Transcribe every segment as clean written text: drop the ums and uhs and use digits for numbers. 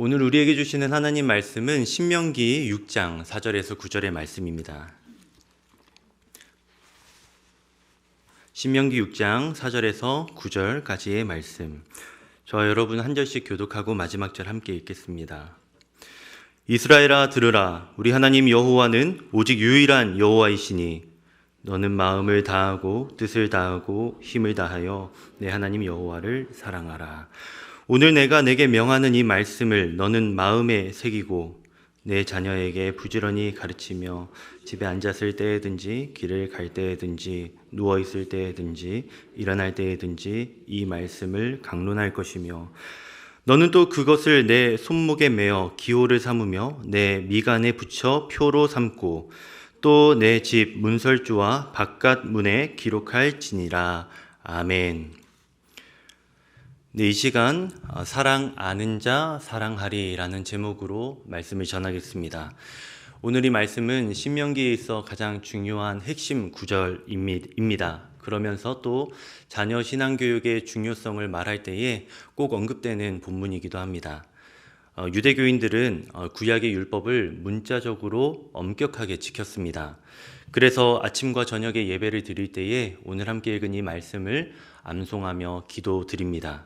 오늘 우리에게 주시는 하나님 말씀은 신명기 6장 4절에서 9절의 말씀입니다. 신명기 6장 4절에서 9절까지의 말씀. 저와 여러분 한 절씩 교독하고 마지막 절 함께 읽겠습니다. 이스라엘아 들으라. 우리 하나님 여호와는 오직 유일한 여호와이시니 너는 마음을 다하고 뜻을 다하고 힘을 다하여 내 하나님 여호와를 사랑하라. 오늘 내가 내게 명하는 이 말씀을 너는 마음에 새기고 내 자녀에게 부지런히 가르치며 집에 앉았을 때에든지 길을 갈 때에든지 누워있을 때에든지 일어날 때에든지 이 말씀을 강론할 것이며 너는 또 그것을 내 손목에 매어 기호를 삼으며 내 미간에 붙여 표로 삼고 또 내 집 문설주와 바깥 문에 기록할지니라. 아멘. 네, 이 시간 사랑 아는 자 사랑하리라는 제목으로 말씀을 전하겠습니다. 오늘 이 말씀은 신명기에 있어 가장 중요한 핵심 구절입니다. 그러면서 또 자녀 신앙교육의 중요성을 말할 때에 꼭 언급되는 본문이기도 합니다. 유대교인들은 구약의 율법을 문자적으로 엄격하게 지켰습니다. 그래서 아침과 저녁에 예배를 드릴 때에 오늘 함께 읽은 이 말씀을 암송하며 기도드립니다.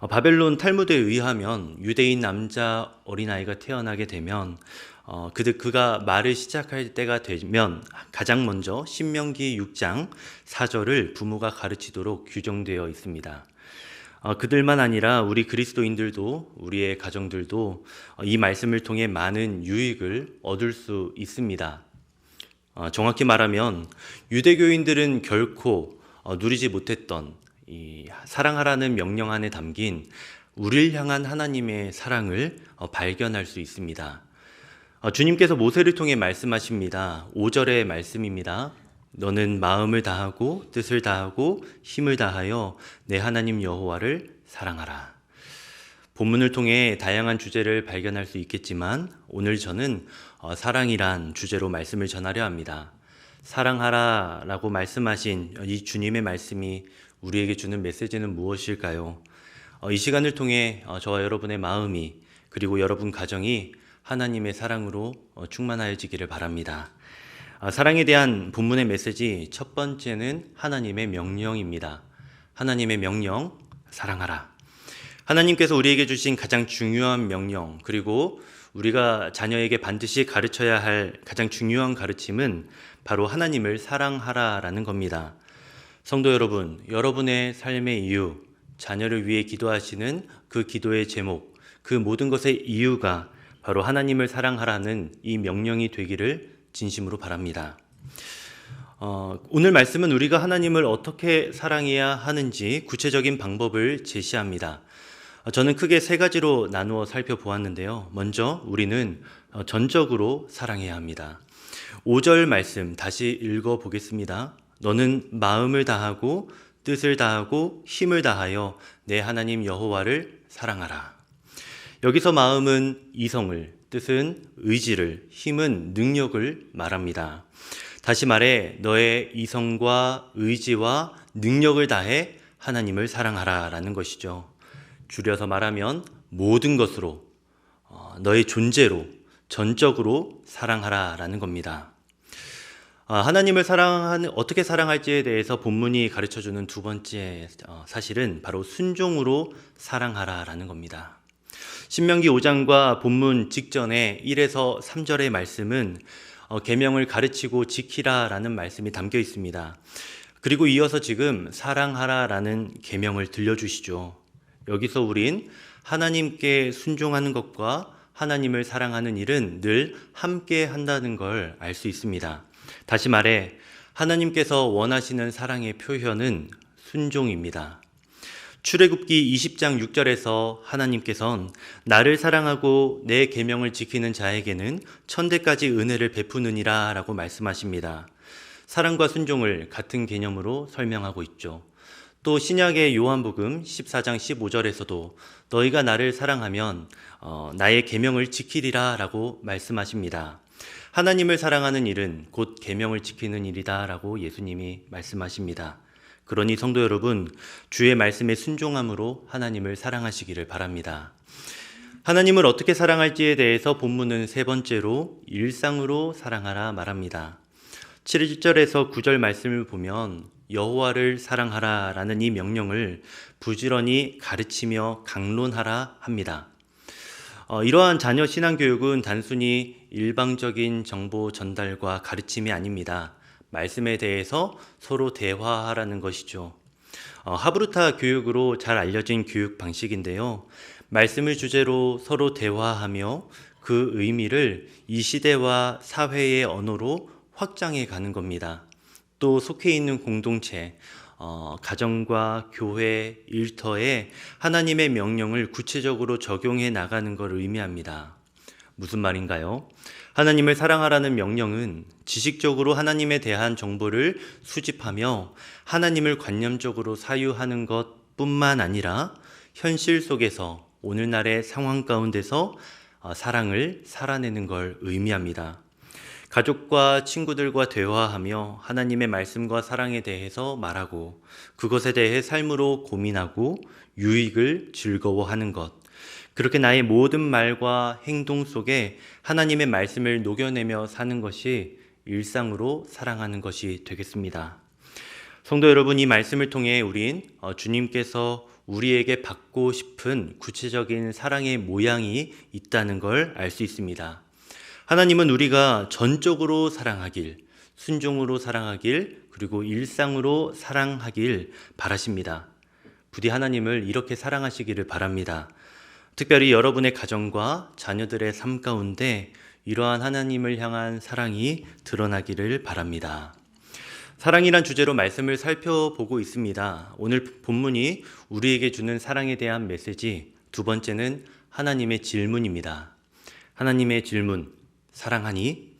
바벨론 탈무드에 의하면 유대인 남자 어린아이가 태어나게 되면 그가 말을 시작할 때가 되면 가장 먼저 신명기 6장 4절을 부모가 가르치도록 규정되어 있습니다. 그들만 아니라 우리 그리스도인들도 우리의 가정들도 이 말씀을 통해 많은 유익을 얻을 수 있습니다. 정확히 말하면 유대교인들은 결코 누리지 못했던 이 사랑하라는 명령 안에 담긴 우리를 향한 하나님의 사랑을 발견할 수 있습니다. 주님께서 모세를 통해 말씀하십니다. 5절의 말씀입니다. 너는 마음을 다하고 뜻을 다하고 힘을 다하여 내 하나님 여호와를 사랑하라. 본문을 통해 다양한 주제를 발견할 수 있겠지만 오늘 저는 사랑이란 주제로 말씀을 전하려 합니다. 사랑하라 라고 말씀하신 이 주님의 말씀이 우리에게 주는 메시지는 무엇일까요? 이 시간을 통해 저와 여러분의 마음이 그리고 여러분 가정이 하나님의 사랑으로 충만하여지기를 바랍니다. 사랑에 대한 본문의 메시지 첫 번째는 하나님의 명령입니다. 하나님의 명령, 사랑하라. 하나님께서 우리에게 주신 가장 중요한 명령, 그리고 우리가 자녀에게 반드시 가르쳐야 할 가장 중요한 가르침은 바로 하나님을 사랑하라라는 겁니다. 성도 여러분, 여러분의 삶의 이유, 자녀를 위해 기도하시는 그 기도의 제목, 그 모든 것의 이유가 바로 하나님을 사랑하라는 이 명령이 되기를 진심으로 바랍니다. 오늘 말씀은 우리가 하나님을 어떻게 사랑해야 하는지 구체적인 방법을 제시합니다. 저는 크게 세 가지로 나누어 살펴보았는데요. 먼저 우리는 전적으로 사랑해야 합니다. 5절 말씀 다시 읽어보겠습니다. 너는 마음을 다하고 뜻을 다하고 힘을 다하여 내 하나님 여호와를 사랑하라. 여기서 마음은 이성을, 뜻은 의지를, 힘은 능력을 말합니다. 다시 말해 너의 이성과 의지와 능력을 다해 하나님을 사랑하라 라는 것이죠. 줄여서 말하면 모든 것으로 너의 존재로 전적으로 사랑하라 라는 겁니다. 하나님을 어떻게 사랑할지에 대해서 본문이 가르쳐주는 두 번째 사실은 바로 순종으로 사랑하라 라는 겁니다. 신명기 5장과 본문 직전에 1에서 3절의 말씀은 계명을 가르치고 지키라 라는 말씀이 담겨 있습니다. 그리고 이어서 지금 사랑하라 라는 계명을 들려주시죠. 여기서 우린 하나님께 순종하는 것과 하나님을 사랑하는 일은 늘 함께 한다는 걸 알 수 있습니다. 다시 말해 하나님께서 원하시는 사랑의 표현은 순종입니다. 출애굽기 20장 6절에서 하나님께서는 나를 사랑하고 내 계명을 지키는 자에게는 천대까지 은혜를 베푸느니라 라고 말씀하십니다. 사랑과 순종을 같은 개념으로 설명하고 있죠. 또 신약의 요한복음 14장 15절에서도 너희가 나를 사랑하면 나의 계명을 지키리라 라고 말씀하십니다. 하나님을 사랑하는 일은 곧 계명을 지키는 일이다 라고 예수님이 말씀하십니다. 그러니 성도 여러분, 주의 말씀에 순종함으로 하나님을 사랑하시기를 바랍니다. 하나님을 어떻게 사랑할지에 대해서 본문은 세 번째로 일상으로 사랑하라 말합니다. 7절에서 9절 말씀을 보면 여호와를 사랑하라 라는 이 명령을 부지런히 가르치며 강론하라 합니다. 이러한 자녀 신앙교육은 단순히 일방적인 정보 전달과 가르침이 아닙니다. 말씀에 대해서 서로 대화하라는 것이죠. 하브루타 교육으로 잘 알려진 교육 방식인데요. 말씀을 주제로 서로 대화하며 그 의미를 이 시대와 사회의 언어로 확장해 가는 겁니다. 또 속해 있는 공동체, 가정과 교회, 일터에 하나님의 명령을 구체적으로 적용해 나가는 걸 의미합니다. 무슨 말인가요? 하나님을 사랑하라는 명령은 지식적으로 하나님에 대한 정보를 수집하며 하나님을 관념적으로 사유하는 것뿐만 아니라 현실 속에서 오늘날의 상황 가운데서 사랑을 살아내는 걸 의미합니다. 가족과 친구들과 대화하며 하나님의 말씀과 사랑에 대해서 말하고 그것에 대해 삶으로 고민하고 유익을 즐거워하는 것. 그렇게 나의 모든 말과 행동 속에 하나님의 말씀을 녹여내며 사는 것이 일상으로 사랑하는 것이 되겠습니다. 성도 여러분, 이 말씀을 통해 우린 주님께서 우리에게 받고 싶은 구체적인 사랑의 모양이 있다는 걸 알 수 있습니다. 하나님은 우리가 전적으로 사랑하길, 순종으로 사랑하길, 그리고 일상으로 사랑하길 바라십니다. 부디 하나님을 이렇게 사랑하시기를 바랍니다. 특별히 여러분의 가정과 자녀들의 삶 가운데 이러한 하나님을 향한 사랑이 드러나기를 바랍니다. 사랑이란 주제로 말씀을 살펴보고 있습니다. 오늘 본문이 우리에게 주는 사랑에 대한 메시지, 두 번째는 하나님의 질문입니다. 하나님의 질문, 사랑하니?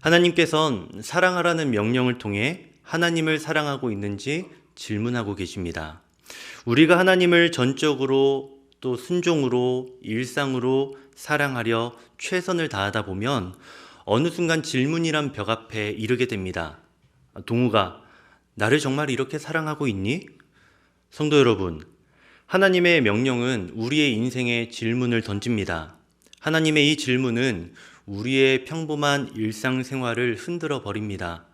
하나님께서는 사랑하라는 명령을 통해 하나님을 사랑하고 있는지 질문하고 계십니다. 우리가 하나님을 전적으로 또 순종으로 일상으로 사랑하려 최선을 다하다 보면 어느 순간 질문이란 벽 앞에 이르게 됩니다. 동우가 나를 정말 이렇게 사랑하고 있니? 성도 여러분, 하나님의 명령은 우리의 인생에 질문을 던집니다. 하나님의 이 질문은 우리의 평범한 일상생활을 흔들어 버립니다.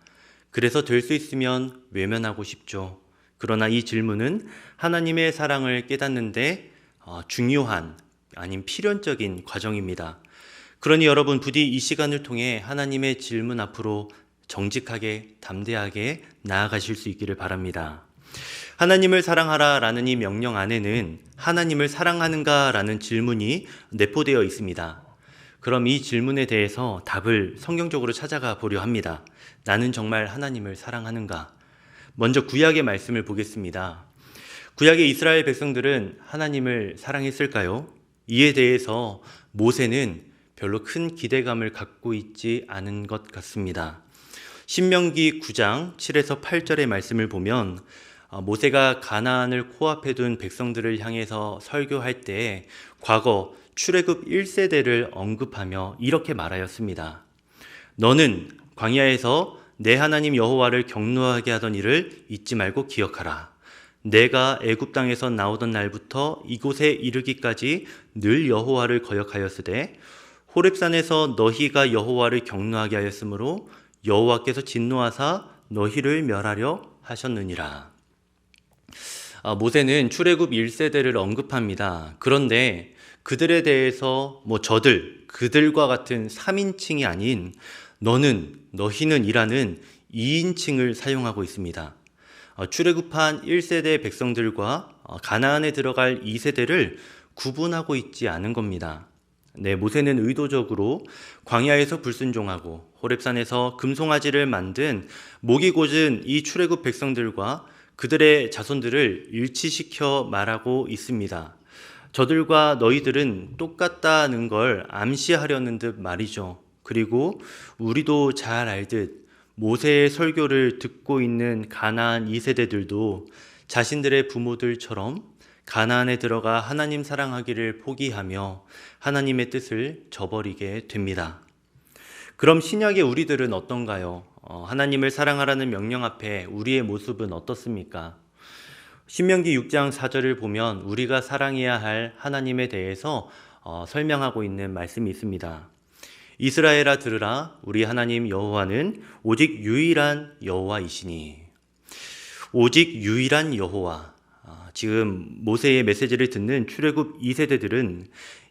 그래서 될 수 있으면 외면하고 싶죠. 그러나 이 질문은 하나님의 사랑을 깨닫는데 중요한 아닌 필연적인 과정입니다. 그러니 여러분 부디 이 시간을 통해 하나님의 질문 앞으로 정직하게 담대하게 나아가실 수 있기를 바랍니다. 하나님을 사랑하라 라는 이 명령 안에는 하나님을 사랑하는가 라는 질문이 내포되어 있습니다. 그럼 이 질문에 대해서 답을 성경적으로 찾아가 보려 합니다. 나는 정말 하나님을 사랑하는가? 먼저 구약의 말씀을 보겠습니다. 구약의 이스라엘 백성들은 하나님을 사랑했을까요? 이에 대해서 모세는 별로 큰 기대감을 갖고 있지 않은 것 같습니다. 신명기 9장 7에서 8절의 말씀을 보면 모세가 가나안을 코앞에 둔 백성들을 향해서 설교할 때 과거 출애굽 1세대를 언급하며 이렇게 말하였습니다. 너는 광야에서 내 하나님 여호와를 경노하게 하던 일을 잊지 말고 기억하라. 내가 애굽 땅에서 나오던 날부터 이곳에 이르기까지 늘 여호와를 거역하였으되 호렙산에서 너희가 여호와를 경노하게 하였으므로 여호와께서 진노하사 너희를 멸하려 하셨느니라. 모세는 출애굽 1세대를 언급합니다. 그런데 그들에 대해서 그들과 같은 3인칭이 아닌 너는, 너희는 이라는 2인칭을 사용하고 있습니다. 출애굽한 1세대 백성들과 가나안에 들어갈 2세대를 구분하고 있지 않은 겁니다. 모세는 의도적으로 광야에서 불순종하고 호렙산에서 금송아지를 만든 목이 곧은 이 출애굽 백성들과 그들의 자손들을 일치시켜 말하고 있습니다. 저들과 너희들은 똑같다는 걸 암시하려는 듯 말이죠. 그리고 우리도 잘 알듯 모세의 설교를 듣고 있는 가나안 2세대들도 자신들의 부모들처럼 가나안에 들어가 하나님 사랑하기를 포기하며 하나님의 뜻을 저버리게 됩니다. 그럼 신약의 우리들은 어떤가요? 하나님을 사랑하라는 명령 앞에 우리의 모습은 어떻습니까? 신명기 6장 4절을 보면 우리가 사랑해야 할 하나님에 대해서 설명하고 있는 말씀이 있습니다. 이스라엘아 들으라, 우리 하나님 여호와는 오직 유일한 여호와이시니. 오직 유일한 여호와. 지금 모세의 메시지를 듣는 출애굽 2세대들은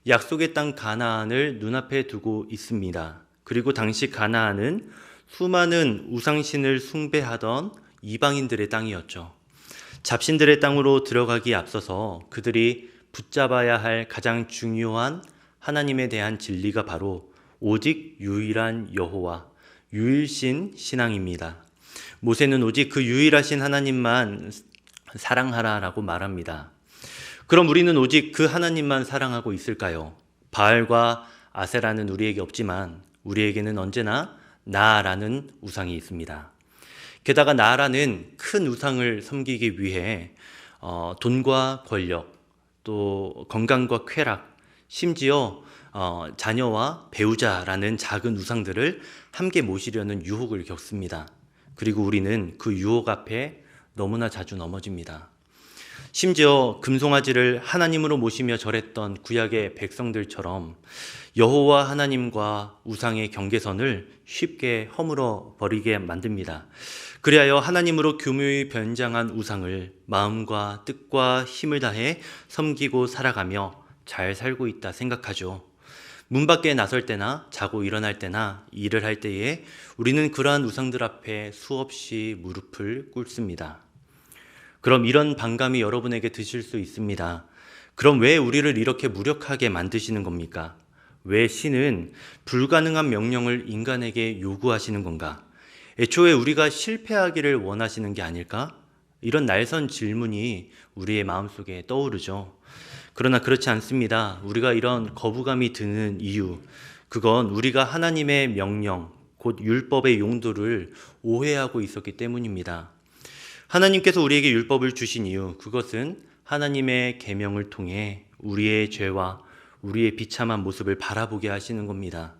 약속의 땅 가나안을 눈앞에 두고 있습니다. 그리고 당시 가나안은 수많은 우상신을 숭배하던 이방인들의 땅이었죠. 잡신들의 땅으로 들어가기에 앞서서 그들이 붙잡아야 할 가장 중요한 하나님에 대한 진리가 바로 오직 유일한 여호와, 유일신 신앙입니다. 모세는 오직 그 유일하신 하나님만 사랑하라라고 말합니다. 그럼 우리는 오직 그 하나님만 사랑하고 있을까요? 바알과 아세라는 우리에게 없지만 우리에게는 언제나 나라는 우상이 있습니다. 게다가 나라는 큰 우상을 섬기기 위해 돈과 권력, 또 건강과 쾌락, 심지어 자녀와 배우자라는 작은 우상들을 함께 모시려는 유혹을 겪습니다. 그리고 우리는 그 유혹 앞에 너무나 자주 넘어집니다. 심지어 금송아지를 하나님으로 모시며 절했던 구약의 백성들처럼 여호와 하나님과 우상의 경계선을 쉽게 허물어 버리게 만듭니다. 그리하여 하나님으로 교묘히 변장한 우상을 마음과 뜻과 힘을 다해 섬기고 살아가며 잘 살고 있다 생각하죠. 문 밖에 나설 때나 자고 일어날 때나 일을 할 때에 우리는 그러한 우상들 앞에 수없이 무릎을 꿇습니다. 그럼 이런 반감이 여러분에게 드실 수 있습니다. 그럼 왜 우리를 이렇게 무력하게 만드시는 겁니까? 왜 신은 불가능한 명령을 인간에게 요구하시는 건가? 애초에 우리가 실패하기를 원하시는 게 아닐까? 이런 날선 질문이 우리의 마음속에 떠오르죠. 그러나 그렇지 않습니다. 우리가 이런 거부감이 드는 이유, 그건 우리가 하나님의 명령, 곧 율법의 용도를 오해하고 있었기 때문입니다. 하나님께서 우리에게 율법을 주신 이유, 그것은 하나님의 계명을 통해 우리의 죄와 우리의 비참한 모습을 바라보게 하시는 겁니다.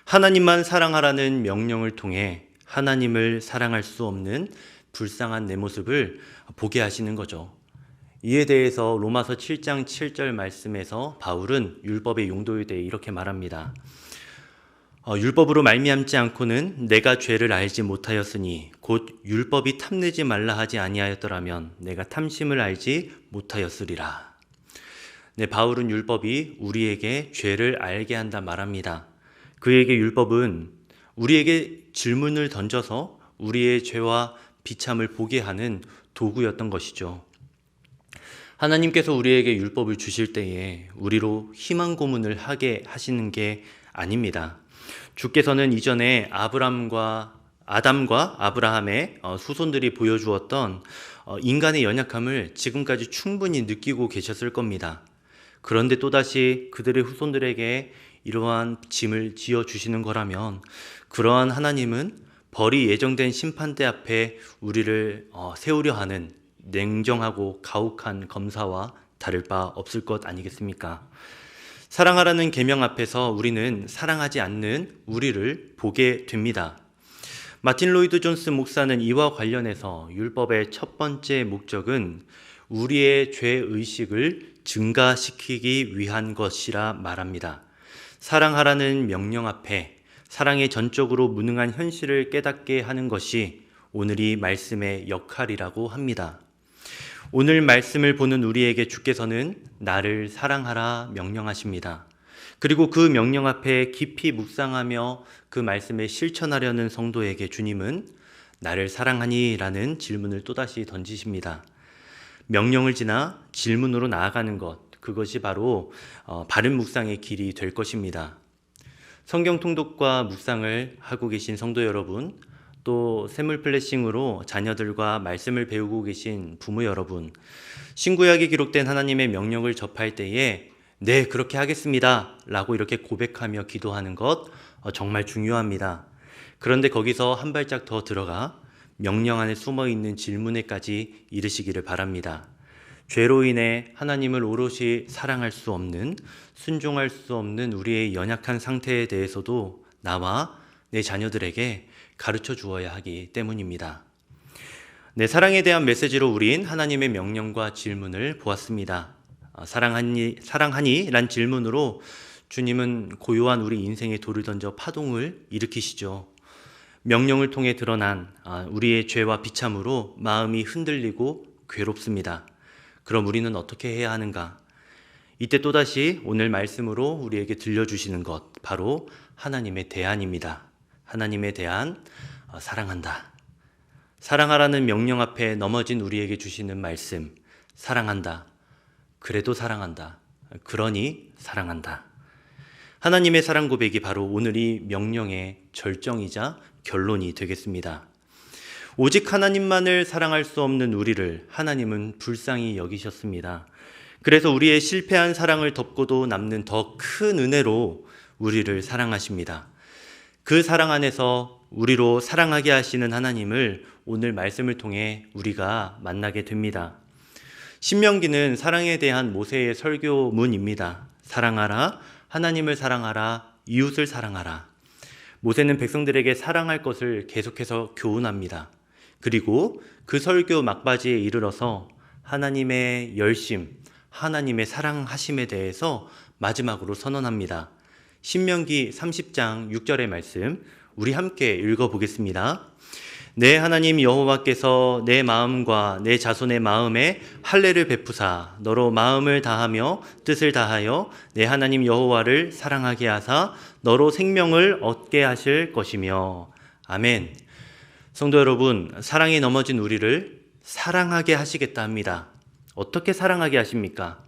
하나님만 사랑하라는 명령을 통해 하나님을 사랑할 수 없는 불쌍한 내 모습을 보게 하시는 거죠. 이에 대해서 로마서 7장 7절 말씀에서 바울은 율법의 용도에 대해 이렇게 말합니다. 율법으로 말미암지 않고는 내가 죄를 알지 못하였으니 곧 율법이 탐내지 말라 하지 아니하였더라면 내가 탐심을 알지 못하였으리라. 네, 바울은 율법이 우리에게 죄를 알게 한다 말합니다. 그에게 율법은 우리에게 질문을 던져서 우리의 죄와 비참을 보게 하는 도구였던 것이죠. 하나님께서 우리에게 율법을 주실 때에 우리로 희망 고문을 하게 하시는 게 아닙니다. 주께서는 이전에 아담과 아브라함의 후손들이 보여주었던 인간의 연약함을 지금까지 충분히 느끼고 계셨을 겁니다. 그런데 또다시 그들의 후손들에게 이러한 짐을 지어주시는 거라면 그러한 하나님은 벌이 예정된 심판대 앞에 우리를 세우려 하는 냉정하고 가혹한 검사와 다를 바 없을 것 아니겠습니까? 사랑하라는 계명 앞에서 우리는 사랑하지 않는 우리를 보게 됩니다. 마틴 로이드 존스 목사는 이와 관련해서 율법의 첫 번째 목적은 우리의 죄의식을 증가시키기 위한 것이라 말합니다. 사랑하라는 명령 앞에 사랑의 전적으로 무능한 현실을 깨닫게 하는 것이 오늘 이 말씀의 역할이라고 합니다. 오늘 말씀을 보는 우리에게 주께서는 나를 사랑하라 명령하십니다. 그리고 그 명령 앞에 깊이 묵상하며 그 말씀을 실천하려는 성도에게 주님은 나를 사랑하니? 라는 질문을 또다시 던지십니다. 명령을 지나 질문으로 나아가는 것, 그것이 바로 바른 묵상의 길이 될 것입니다. 성경 통독과 묵상을 하고 계신 성도 여러분, 또 샘물 플래싱으로 자녀들과 말씀을 배우고 계신 부모 여러분, 신구약에 기록된 하나님의 명령을 접할 때에 네, 그렇게 하겠습니다 라고 이렇게 고백하며 기도하는 것 정말 중요합니다. 그런데 거기서 한 발짝 더 들어가 명령 안에 숨어있는 질문에까지 이르시기를 바랍니다. 죄로 인해 하나님을 오롯이 사랑할 수 없는, 순종할 수 없는 우리의 연약한 상태에 대해서도 나와 내 자녀들에게 가르쳐 주어야 하기 때문입니다. 내 사랑에 대한 메시지로 우린 하나님의 명령과 질문을 보았습니다. 사랑하니? 란 질문으로 주님은 고요한 우리 인생의 돌을 던져 파동을 일으키시죠. 명령을 통해 드러난 우리의 죄와 비참으로 마음이 흔들리고 괴롭습니다. 그럼 우리는 어떻게 해야 하는가? 이때 또다시 오늘 말씀으로 우리에게 들려주시는 것, 바로 하나님의 대안입니다. 하나님의 대안, 사랑한다. 사랑하라는 명령 앞에 넘어진 우리에게 주시는 말씀, 사랑한다. 그래도 사랑한다. 그러니 사랑한다. 하나님의 사랑 고백이 바로 오늘 이 명령의 절정이자 결론이 되겠습니다. 오직 하나님만을 사랑할 수 없는 우리를 하나님은 불쌍히 여기셨습니다. 그래서 우리의 실패한 사랑을 덮고도 남는 더 큰 은혜로 우리를 사랑하십니다. 그 사랑 안에서 우리로 사랑하게 하시는 하나님을 오늘 말씀을 통해 우리가 만나게 됩니다. 신명기는 사랑에 대한 모세의 설교문입니다. 사랑하라, 하나님을 사랑하라, 이웃을 사랑하라. 모세는 백성들에게 사랑할 것을 계속해서 교훈합니다. 그리고 그 설교 막바지에 이르러서 하나님의 열심, 하나님의 사랑하심에 대해서 마지막으로 선언합니다. 신명기 30장 6절의 말씀 우리 함께 읽어보겠습니다. 내 하나님 여호와께서 내 마음과 내 자손의 마음에 할례를 베푸사 너로 마음을 다하며 뜻을 다하여 내 하나님 여호와를 사랑하게 하사 너로 생명을 얻게 하실 것이며. 아멘. 성도 여러분, 사랑이 넘어진 우리를 사랑하게 하시겠다 합니다. 어떻게 사랑하게 하십니까?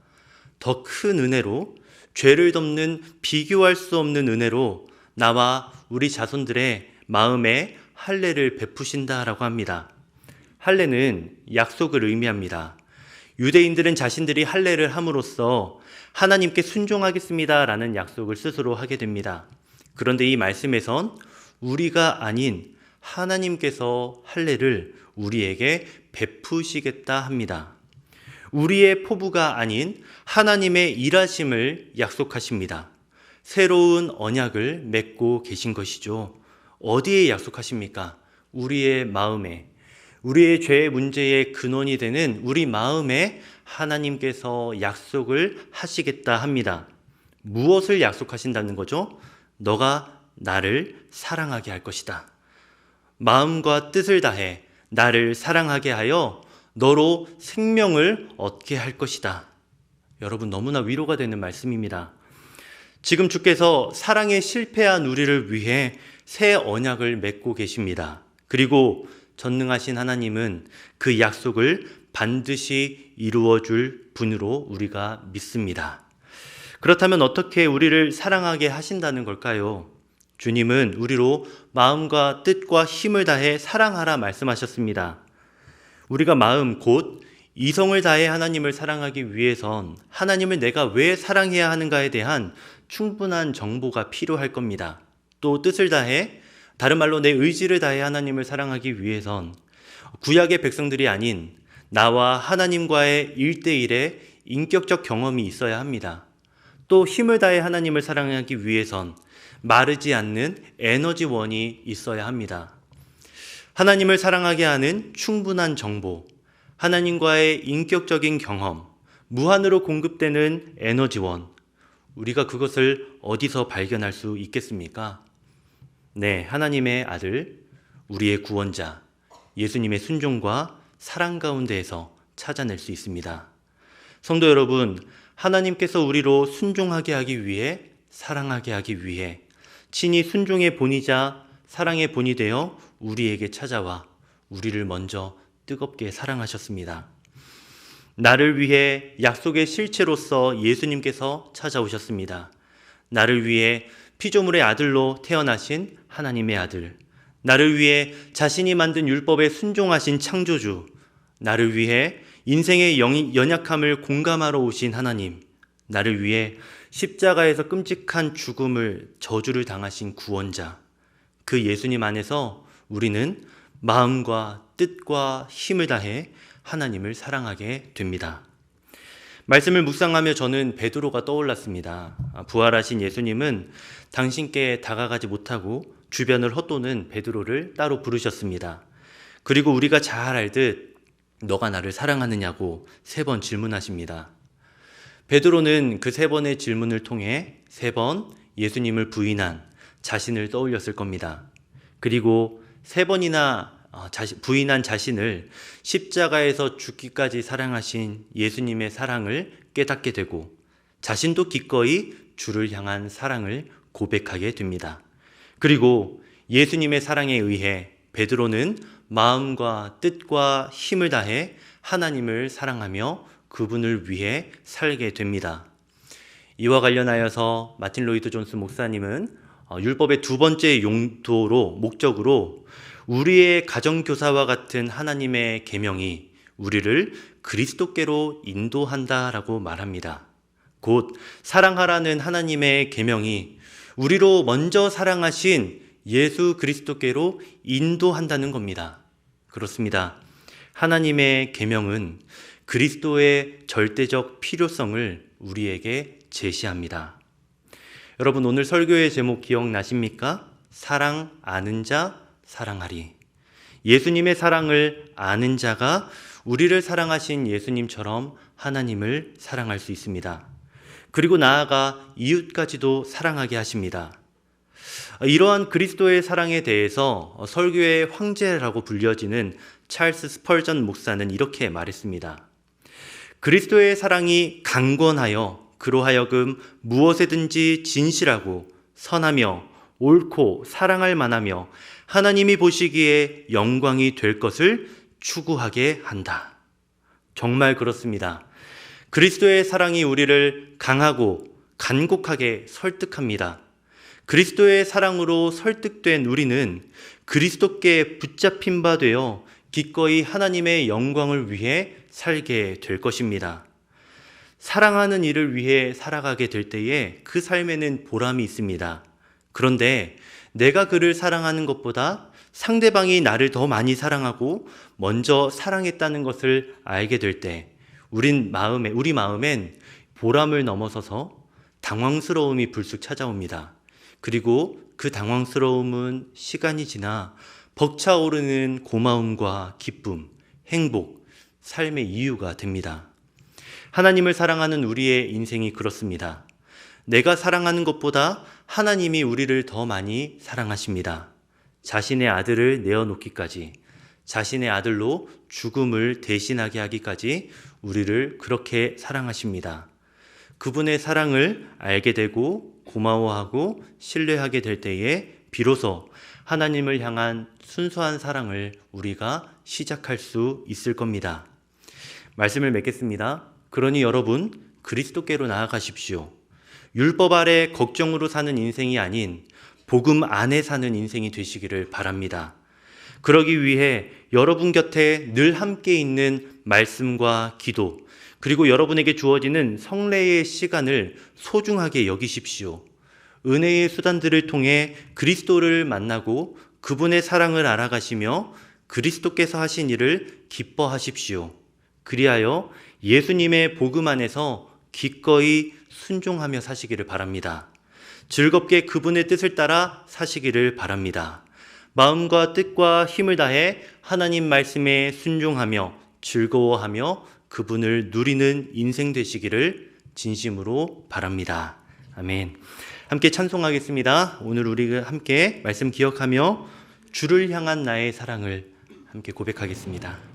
더 큰 은혜로, 죄를 덮는 비교할 수 없는 은혜로 나와 우리 자손들의 마음에 할례를 베푸신다라고 합니다. 할례는 약속을 의미합니다. 유대인들은 자신들이 할례를 함으로써 하나님께 순종하겠습니다라는 약속을 스스로 하게 됩니다. 그런데 이 말씀에선 우리가 아닌 하나님께서 할례를 우리에게 베푸시겠다 합니다. 우리의 포부가 아닌 하나님의 일하심을 약속하십니다. 새로운 언약을 맺고 계신 것이죠. 어디에 약속하십니까? 우리의 마음에, 우리의 죄의 문제의 근원이 되는 우리 마음에 하나님께서 약속을 하시겠다 합니다. 무엇을 약속하신다는 거죠? 너가 나를 사랑하게 할 것이다. 마음과 뜻을 다해 나를 사랑하게 하여 너로 생명을 얻게 할 것이다. 여러분, 너무나 위로가 되는 말씀입니다. 지금 주께서 사랑에 실패한 우리를 위해 새 언약을 맺고 계십니다. 그리고 전능하신 하나님은 그 약속을 반드시 이루어 줄 분으로 우리가 믿습니다. 그렇다면 어떻게 우리를 사랑하게 하신다는 걸까요? 주님은 우리로 마음과 뜻과 힘을 다해 사랑하라 말씀하셨습니다. 우리가 마음 곧 이성을 다해 하나님을 사랑하기 위해선 하나님을 내가 왜 사랑해야 하는가에 대한 충분한 정보가 필요할 겁니다. 또 뜻을 다해, 다른 말로 내 의지를 다해 하나님을 사랑하기 위해선 구약의 백성들이 아닌 나와 하나님과의 1대1의 인격적 경험이 있어야 합니다. 또 힘을 다해 하나님을 사랑하기 위해선 마르지 않는 에너지원이 있어야 합니다. 하나님을 사랑하게 하는 충분한 정보, 하나님과의 인격적인 경험, 무한으로 공급되는 에너지원, 우리가 그것을 어디서 발견할 수 있겠습니까? 네, 하나님의 아들, 우리의 구원자, 예수님의 순종과 사랑 가운데에서 찾아낼 수 있습니다. 성도 여러분, 하나님께서 우리로 순종하게 하기 위해, 사랑하게 하기 위해 친히 순종의 본이자 사랑의 본이 되어 우리에게 찾아와 우리를 먼저 뜨겁게 사랑하셨습니다. 나를 위해 약속의 실체로서 예수님께서 찾아오셨습니다. 나를 위해 피조물의 아들로 태어나신 하나님의 아들, 나를 위해 자신이 만든 율법에 순종하신 창조주, 나를 위해 인생의 연약함을 공감하러 오신 하나님, 나를 위해 십자가에서 끔찍한 죽음을, 저주를 당하신 구원자, 그 예수님 안에서 우리는 마음과 뜻과 힘을 다해 하나님을 사랑하게 됩니다. 말씀을 묵상하며 저는 베드로가 떠올랐습니다. 부활하신 예수님은 당신께 다가가지 못하고 주변을 헛도는 베드로를 따로 부르셨습니다. 그리고 우리가 잘 알듯 너가 나를 사랑하느냐고 3번 질문하십니다. 베드로는 그 3번의 질문을 통해 3번 예수님을 부인한 자신을 떠올렸을 겁니다. 그리고 3번이나 부인한 자신을 십자가에서 죽기까지 사랑하신 예수님의 사랑을 깨닫게 되고 자신도 기꺼이 주를 향한 사랑을 고백하게 됩니다. 그리고 예수님의 사랑에 의해 베드로는 마음과 뜻과 힘을 다해 하나님을 사랑하며 그분을 위해 살게 됩니다. 이와 관련하여서 마틴 로이드 존스 목사님은 율법의 2번째 용도로 목적으로 우리의 가정교사와 같은 하나님의 계명이 우리를 그리스도께로 인도한다라고 말합니다. 곧 사랑하라는 하나님의 계명이 우리로 먼저 사랑하신 예수 그리스도께로 인도한다는 겁니다. 그렇습니다. 하나님의 계명은 그리스도의 절대적 필요성을 우리에게 제시합니다. 여러분, 오늘 설교의 제목 기억나십니까? 사랑 아는 자 사랑하리. 예수님의 사랑을 아는 자가 우리를 사랑하신 예수님처럼 하나님을 사랑할 수 있습니다. 그리고 나아가 이웃까지도 사랑하게 하십니다. 이러한 그리스도의 사랑에 대해서 설교의 황제라고 불려지는 찰스 스펄전 목사는 이렇게 말했습니다. 그리스도의 사랑이 강권하여 그로 하여금 무엇에든지 진실하고 선하며 옳고 사랑할 만하며 하나님이 보시기에 영광이 될 것을 추구하게 한다. 정말 그렇습니다. 그리스도의 사랑이 우리를 강하고 간곡하게 설득합니다. 그리스도의 사랑으로 설득된 우리는 그리스도께 붙잡힌 바 되어 기꺼이 하나님의 영광을 위해 살게 될 것입니다. 사랑하는 이를 위해 살아가게 될 때에 그 삶에는 보람이 있습니다. 그런데 내가 그를 사랑하는 것보다 상대방이 나를 더 많이 사랑하고 먼저 사랑했다는 것을 알게 될 때 우리 마음엔 보람을 넘어서서 당황스러움이 불쑥 찾아옵니다. 그리고 그 당황스러움은 시간이 지나 벅차오르는 고마움과 기쁨, 행복, 삶의 이유가 됩니다. 하나님을 사랑하는 우리의 인생이 그렇습니다. 내가 사랑하는 것보다 하나님이 우리를 더 많이 사랑하십니다. 자신의 아들을 내어놓기까지, 자신의 아들로 죽음을 대신하게 하기까지 우리를 그렇게 사랑하십니다. 그분의 사랑을 알게 되고 고마워하고 신뢰하게 될 때에 비로소 하나님을 향한 순수한 사랑을 우리가 시작할 수 있을 겁니다. 말씀을 맺겠습니다. 그러니 여러분, 그리스도께로 나아가십시오. 율법 아래 걱정으로 사는 인생이 아닌 복음 안에 사는 인생이 되시기를 바랍니다. 그러기 위해 여러분 곁에 늘 함께 있는 말씀과 기도, 그리고 여러분에게 주어지는 성례의 시간을 소중하게 여기십시오. 은혜의 수단들을 통해 그리스도를 만나고 그분의 사랑을 알아가시며 그리스도께서 하신 일을 기뻐하십시오. 그리하여 예수님의 복음 안에서 기꺼이 순종하며 사시기를 바랍니다. 즐겁게 그분의 뜻을 따라 사시기를 바랍니다. 마음과 뜻과 힘을 다해 하나님 말씀에 순종하며 즐거워하며 그분을 누리는 인생 되시기를 진심으로 바랍니다. 아멘. 함께 찬송하겠습니다. 오늘 우리가 함께 말씀 기억하며 주를 향한 나의 사랑을 함께 고백하겠습니다.